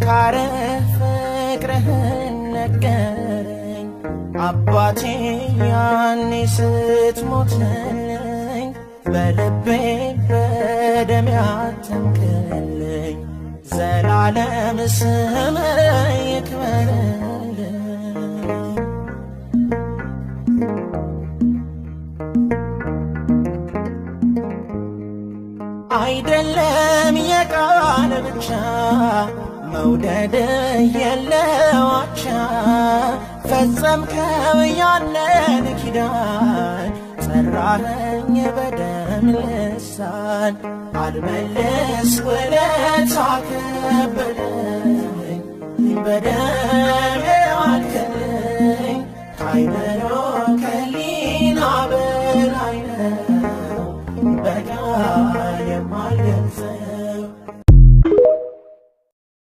ጥንካሬ ፍቅርህን ነገረኝ አባቴ ያኔ ስትሞትልኝ በልቤ በደም ያተምክልኝ ዘላለም ስምህ ይክበርልኝ። አይደለም የቃል ብቻ መውደድ የለው አቻ ፈጸምከው ያንን ኪዳን ጠራኸኝ በደም ልሳን አልመልስ ውለታ ከበደኝ በደም